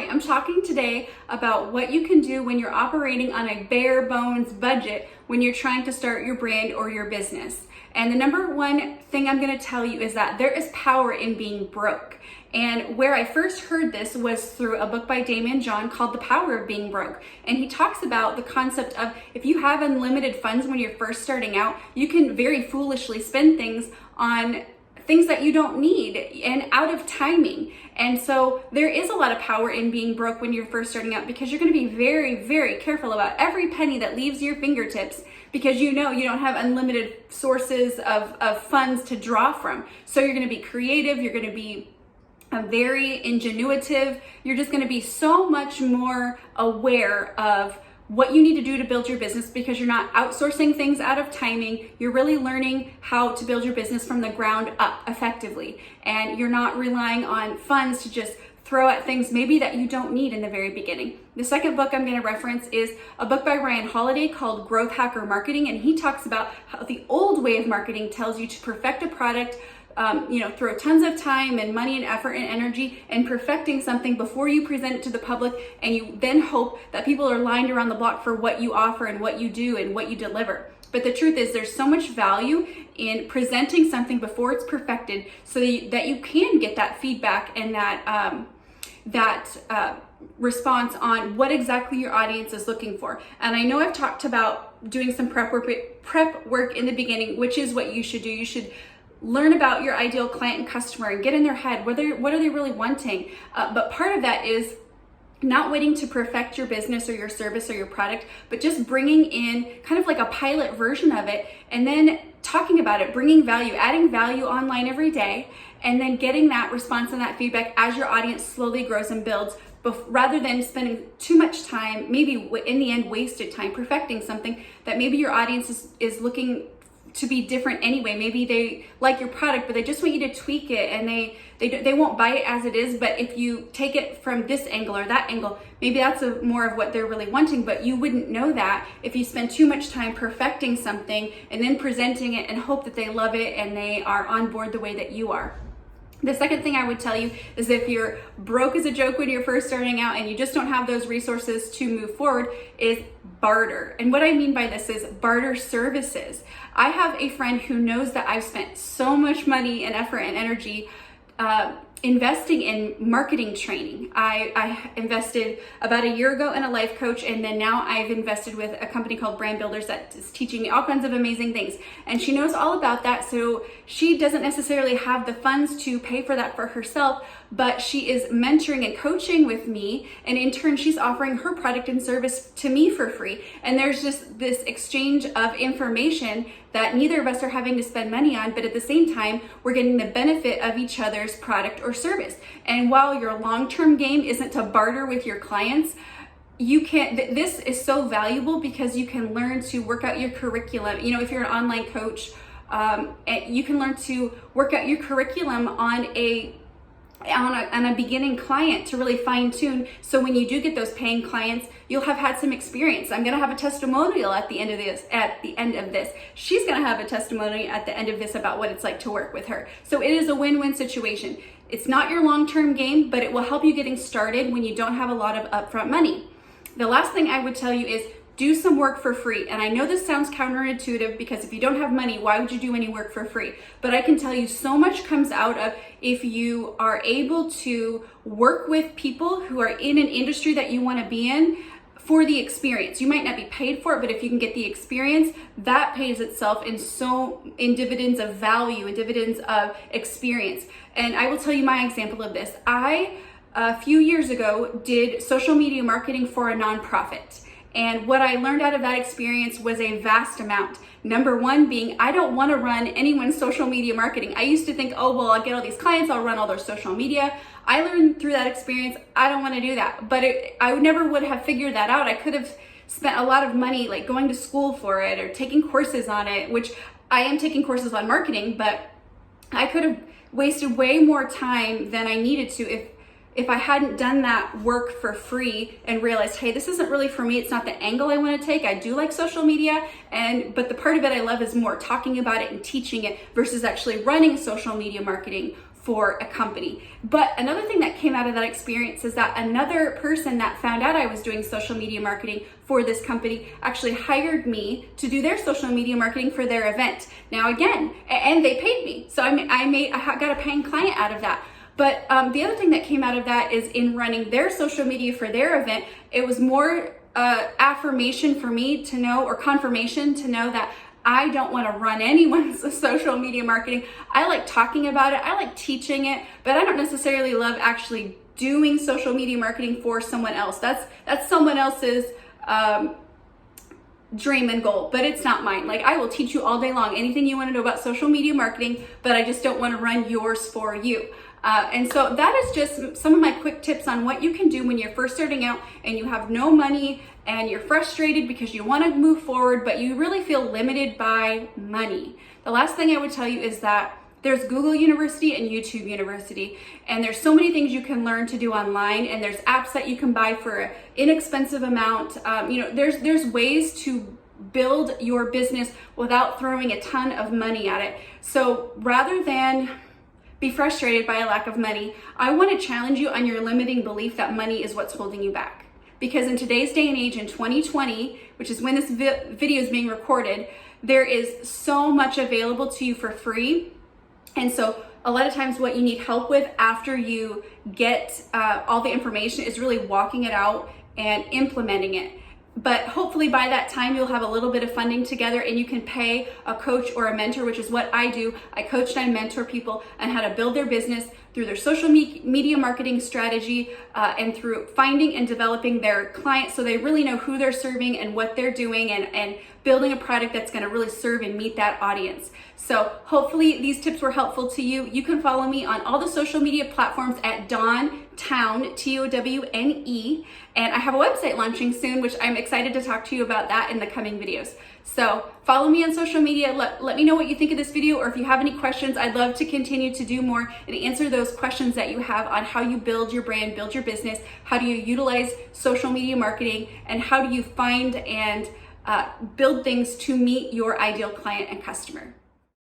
I'm talking today about what you can do when you're operating on a bare bones budget when you're trying to start your brand or your business. And the number one thing I'm going to tell you is that there is power in being broke. And where I first heard this was through a book by Damon John called The Power of Being Broke. And he talks about the concept of if you have unlimited funds when you're first starting out, you can very foolishly spend things on things that you don't need and out of timing. And so there is a lot of power in being broke when you're first starting out, because you're going to be very, very careful about every penny that leaves your fingertips, because you know you don't have unlimited sources of funds to draw from. So you're going to be creative, you're going to be very ingenuitive, you're just going to be so much more aware of what you need to do to build your business, because you're not outsourcing things out of timing. You're really learning how to build your business from the ground up effectively. And you're not relying on funds to just throw at things maybe that you don't need in the very beginning. The second book I'm going to reference is a book by Ryan Holiday called Growth Hacker Marketing. And he talks about how the old way of marketing tells you to perfect a product, throw tons of time and money and effort and energy in perfecting something before you present it to the public, and you then hope that people are lined around the block for what you offer and what you do and what you deliver. But the truth is, there's so much value in presenting something before it's perfected, so that you can get that feedback and that response on what exactly your audience is looking for. And I know I've talked about doing some prep work in the beginning, which is what you should do. You should learn about your ideal client and customer and get in their head. What are they really wanting? But part of that is not waiting to perfect your business or your service or your product, but just bringing in kind of like a pilot version of it, and then talking about it, bringing value, adding value online every day, and then getting that response and that feedback as your audience slowly grows and builds, rather than spending too much time, maybe in the end wasted time, perfecting something that maybe your audience is looking to be different anyway. Maybe they like your product, but they just want you to tweak it, and they won't buy it as it is. But if you take it from this angle or that angle, maybe that's more of what they're really wanting. But you wouldn't know that if you spend too much time perfecting something and then presenting it and hope that they love it and they are on board the way that you are. The second thing I would tell you is, if you're broke as a joke when you're first starting out and you just don't have those resources to move forward, is barter. And what I mean by this is Barter Services. I have a friend who knows that I've spent so much money and effort and energy investing in marketing training. I invested about a year ago in a life coach, and then now I've invested with a company called Brand Builders that is teaching me all kinds of amazing things. And she knows all about that, so she doesn't necessarily have the funds to pay for that for herself, but she is mentoring and coaching with me, and in turn she's offering her product and service to me for free. And there's just this exchange of information that neither of us are having to spend money on, but at the same time we're getting the benefit of each other's product or service. And while your long-term game isn't to barter with your clients, this is so valuable because you can learn to work out your curriculum. If you're an online coach, you can learn to work out your curriculum on a beginning client to really fine tune. So when you do get those paying clients, you'll have had some experience. I'm going to have a testimonial at the end of this. She's going to have a testimonial at the end of this about what it's like to work with her. So it is a win-win situation. It's not your long-term game, but it will help you getting started when you don't have a lot of upfront money. The last thing I would tell you is, do some work for free. And I know this sounds counterintuitive, because if you don't have money, why would you do any work for free? But I can tell you so much comes out of if you are able to work with people who are in an industry that you want to be in for the experience. You might not be paid for it, but if you can get the experience, that pays itself in dividends of value and dividends of experience. And I will tell you my example of this. I, a few years ago, did social media marketing for a nonprofit. And what I learned out of that experience was a vast amount. Number one being, I don't want to run anyone's social media marketing. I used to think, oh, well, I'll get all these clients, I'll run all their social media. I learned through that experience, I don't want to do that. But I never would have figured that out. I could have spent a lot of money like going to school for it or taking courses on it, which I am taking courses on marketing, but I could have wasted way more time than I needed to if I hadn't done that work for free and realized, hey, this isn't really for me. It's not the angle I want to take. I do like social media, but the part of it I love is more talking about it and teaching it versus actually running social media marketing for a company. But another thing that came out of that experience is that another person that found out I was doing social media marketing for this company actually hired me to do their social media marketing for their event. Now again, and they paid me. So I got a paying client out of that. But the other thing that came out of that is in running their social media for their event, it was more affirmation for me to know, or confirmation to know, that I don't want to run anyone's social media marketing. I like talking about it, I like teaching it, but I don't necessarily love actually doing social media marketing for someone else. That's someone else's dream and goal, but it's not mine. Like, I will teach you all day long anything you want to know about social media marketing, but I just don't want to run yours for you. And so that is just some of my quick tips on what you can do when you're first starting out and you have no money and you're frustrated because you want to move forward, but you really feel limited by money. The last thing I would tell you is that there's Google University and YouTube University, and there's so many things you can learn to do online, and there's apps that you can buy for an inexpensive amount. There's ways to build your business without throwing a ton of money at it. So rather than be frustrated by a lack of money, I want to challenge you on your limiting belief that money is what's holding you back. Because in today's day and age, in 2020, which is when this video is being recorded, there is so much available to you for free. And so a lot of times what you need help with after you get all the information is really walking it out and implementing it. But hopefully by that time, you'll have a little bit of funding together and you can pay a coach or a mentor, which is what I do. I coach and I mentor people on how to build their business through their social media marketing strategy and through finding and developing their clients so they really know who they're serving and what they're doing, and building a product that's going to really serve and meet that audience. So hopefully these tips were helpful to you. You can follow me on all the social media platforms at Dawn Towne, Towne, and I have a website launching soon, which I'm excited to talk to you about that in the coming videos. So follow me on social media. Let me know what you think of this video, or if you have any questions. I'd love to continue to do more and answer those questions that you have on how you build your brand, build your business, how do you utilize social media marketing, and how do you find and build things to meet your ideal client and customer.